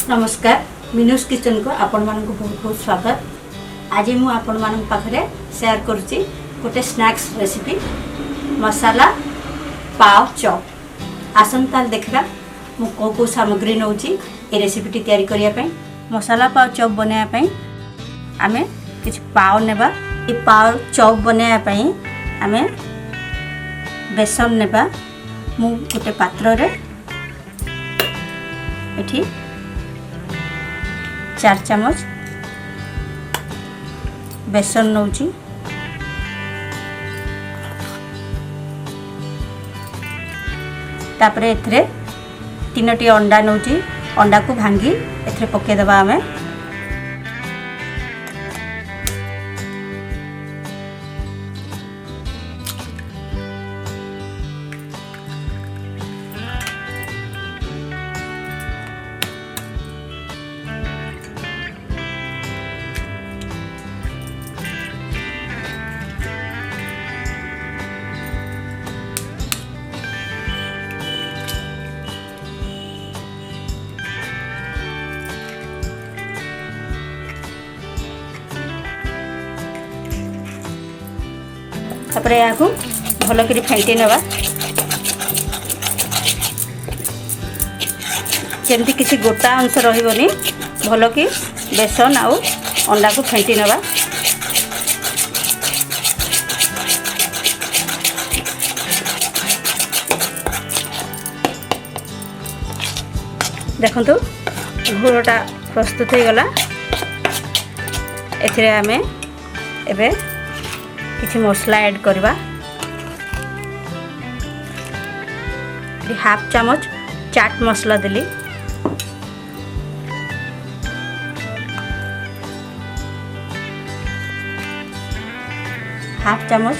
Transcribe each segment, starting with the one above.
नमस्कार मिनुस किचन को आपण मान को बहुत बहुत स्वागत। आज मु आपण मान पाखरे शेयर करूची गोटे स्नैक्स रेसिपी मसाला पाव चॉप। आसंता देखा मु को सामग्री नौची ए रेसिपी तैयारी करिया पई। मसाला पाव चॉप बनाया पई आमे किछ पाव नेबा। ए पाव चॉप बनाया पई आमे बेसन नेबा। मु गोटे पात्र रे एठी 4 चम्मच बेसन नौची। तापरे एथरे 3टी अंडा नौची। अंडा को भांगी एथरे पके दबा आमे। तापरे या भल कर फेंटी नवा जमती किसी गोटा अंश रही भल कि बेसन आउ अंडा को फेंटी नवा। देखंतु घोरटा प्रस्तुत हो गला। एथिरे आमे एबे किछि मसला ऐड करवा। हाफ चम्मच चाट मसला देली। हाफ चम्मच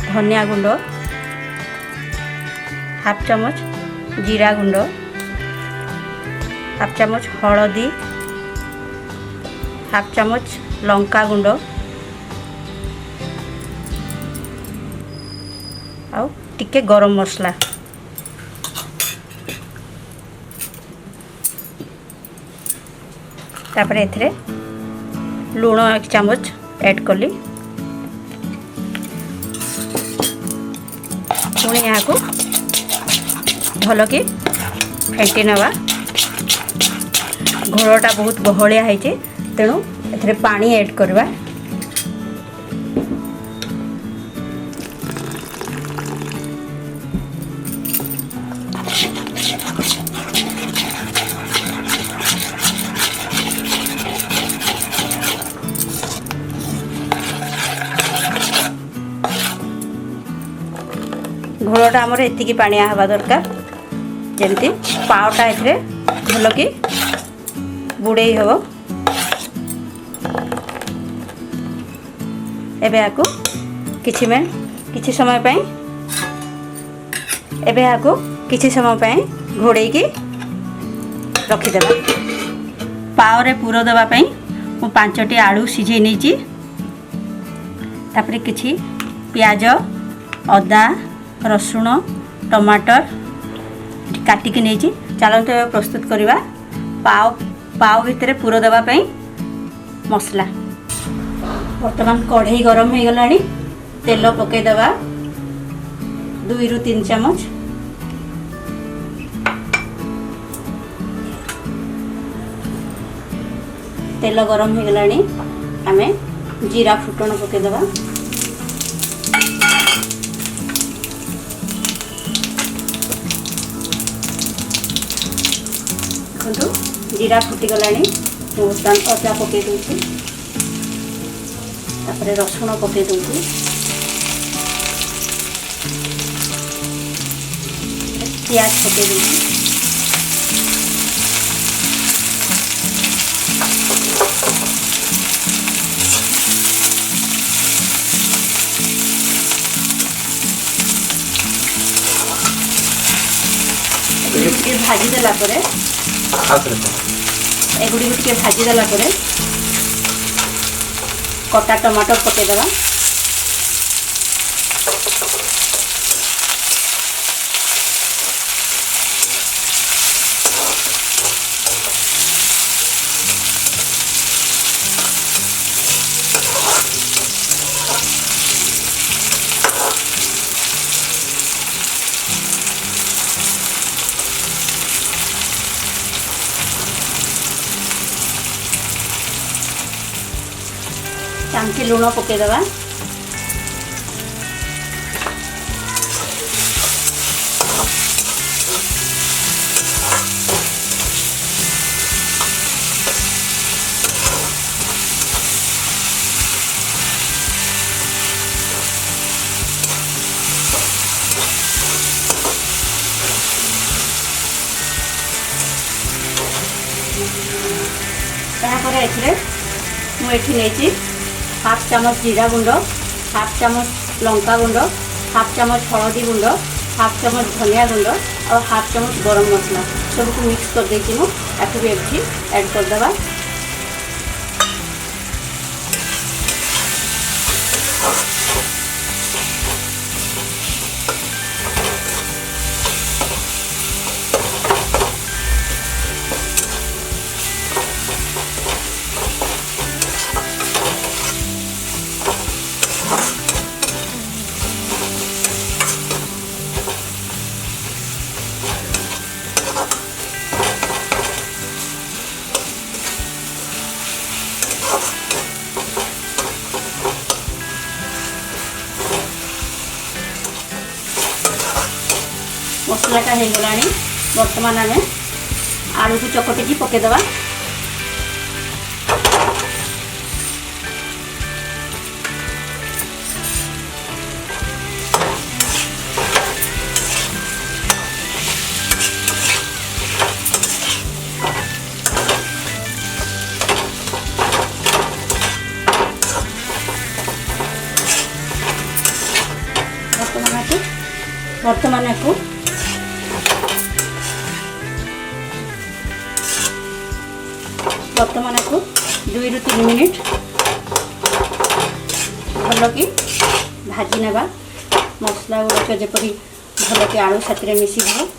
धनिया गुंड, हाफ चम्मच जीरा गुंड, हाफ चम्मच हळदी, हाफ चम्मच लंका गुंड आउ टिके गरम मसला। तापर एथरे लूण 1 चम्मच ऐड कली। पुणी यहाँ को भल कि फेंटी नवा। घोलटा बहुत बहलिया है तेणु एथरे पानी ऐड करवा। घोलटा आमर एतिकी पानिया हवा दरकार जमती पावटा एथरे भल कि बुड़ेई हबो। एबे आको किछि समय पई एबे आको किछि समय पई घोड़े की रखी देबा। पाव रे पूरो देबा पई मु 5टी आलू सिझे नेची। तापरे किछि प्याज, अदा, रसुण, टमाटर काटिकी नहीं। चलते प्रस्तुत करवा पाव भितर पूर देवाई मसला। बर्तमान कढ़ई गरम हो गला। तेल पकईदवा 2 ରୁ 3 चम्मच। तेल गरम हो गला आमे जीरा फुटण पकईदवा। जीरा फुटी गला अदा पकई दूसरी। तापरे रसुण पकई दूसरी। प्याज पकई दूसरी। भाजी देला एगुड़ी टे भाजी देला कटा टमाटर पकईदवा। ଟିକେ ଲୁଣ ପକେଇଦେବା। ତାପରେ ଏଥିରେ ମୁଁ ଏଠି ନେଇଛି ହାଫ୍ ଚାମଚ ଜିରା ଗୁଣ୍ଡ, ହାଫ୍ ଚାମଚ ଲଙ୍କା ଗୁଣ୍ଡ, ହାଫ୍ ଚାମଚ ହଳଦୀ ଗୁଣ୍ଡ, ହାଫ୍ ଚାମଚ ଧନିଆ ଗୁଣ୍ଡ ଆଉ ହାଫ୍ ଚାମଚ ଗରମ ମସଲା ସବୁକୁ ମିକ୍ସ କରିଦେଇଛି। ମୁଁ ତାକୁ ବି ଏଠି ଆଡ଼୍ କରିଦେବା। मसलाटा हो गला। बर्तमान आम आलू को चकटिकी पकेदेवा। बर्तमान को बर्तमान को 2 ରୁ 3 मिनिट भल कि भाजी नेबा। मसला गुड़ाक जपरी भल कि आलू साथी मिसी जीव।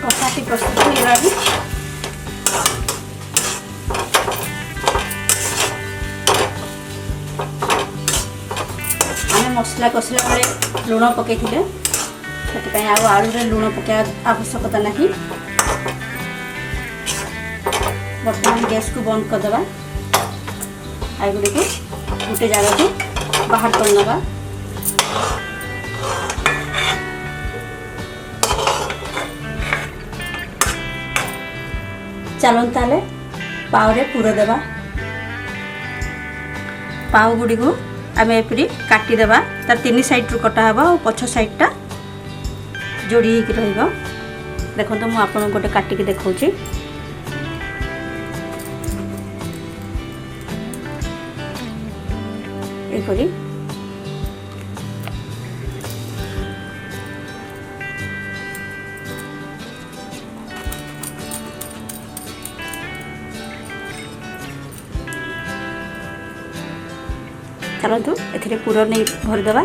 कषाटी प्रस्तुत हो गला। आम मसला कषिला बेले लुण पकई से आलू लुण पकड़ा आवश्यकता नहीं। बर्तमान गैस को बंद करदे। आईगुड़ी को गोटे जगह को बाहर करनवा। चलन ताले पावरे पूर देवा। पाव गुड़ी को आम एपरी काटिदेवा। तार 3 साइड रू कटा हवा और पछ साइडटा जोड़ी होकर रहिबो। देखो तो मु आपन गोटे काटिकी देखौची। एपरी चलतु ए पूर नहीं भरदेवा।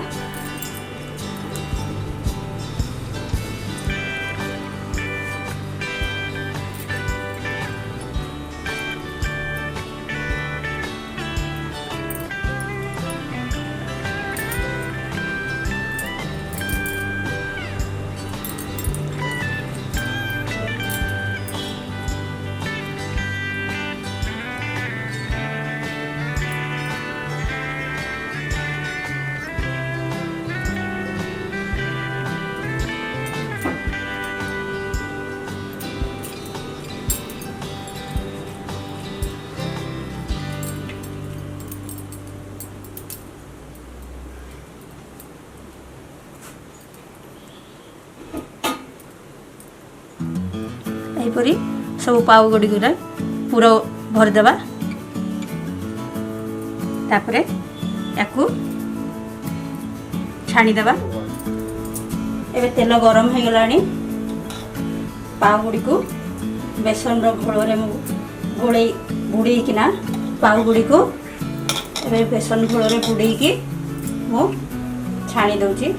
यहीपरी सब पाव गुड़ी गुड़ा पूरा भरदेवा। तापरे याकू छाणीदेवा। एबे तेल गरम हो गलानी। पाव गुड़ी को बेसन रो घोल रे बुड़ेकिना पाउ गुड़ी को ए बेसन घोल बुड़ेकी मु छाणी दउची।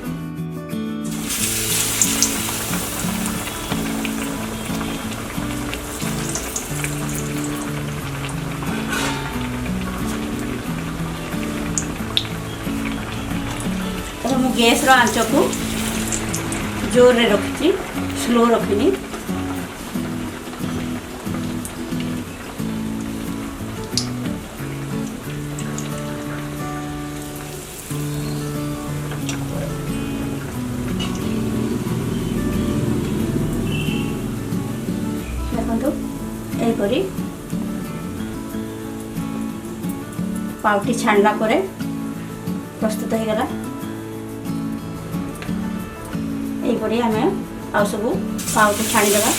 मु गैस रो आंच को जोर रे रखी, स्लो रखनी। देखो यहपरी पाउटी छाणला परे प्रस्तुत हो गला। यहपरी आम आउ सब पाउ को छाणीदेवा।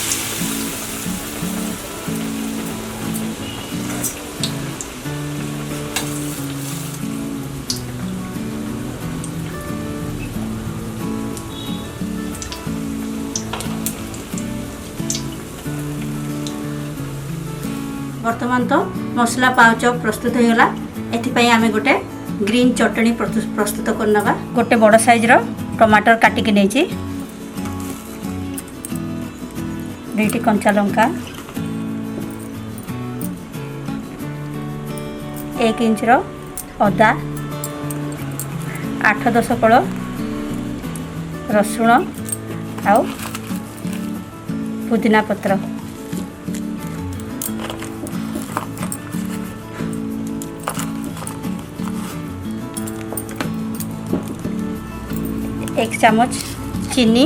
वर्तमान तो मसला पाउ चॉप प्रस्तुत हो गला। एथिपाई आमे गोटे ग्रीन चटनी प्रस्तुत करनबा। गोटे बड़ साइज रो टमाटर काटिक नेछि, 2टी कंचा लंका, 1 इंच रो अदा, 8-10 कळ रसुण आउ पुदीना पत्र। एक चामच चीनी,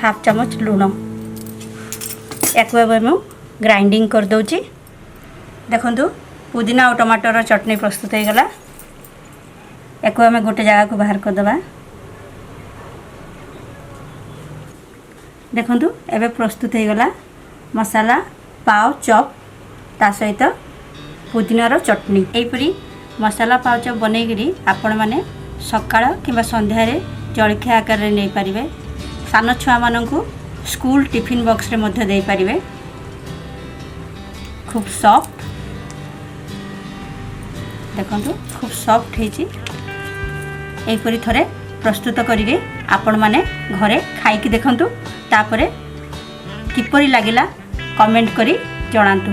हाफ चामच लुण। एक ग्राइंडिंग कर दउची। देखंतु पुदीना और टमाटर चटनी प्रस्तुत हो गला। एक गोटे जगह को बाहर कर दबा। देखंतु एबे प्रस्तुत हो गला मसाला पाव चॉप ता सहित पुदीनार चटनी। एपरी मसाला पाव चॉप बनईकरी आपण माने सकाळ किंबा संध्यारे जलखिया आकार रे नै पारिबे। सान छुआ माननकु स्कूल टिफिन बॉक्स रे मध्य दे पारिबे। खूब सॉफ्ट, देखंतु खूब सॉफ्ट हेची। एपरी थरे प्रस्तुत करिके आपण माने घरे खाइकी देखंतु, तापरे किपरि लागिला कमेंट करी जणांतु।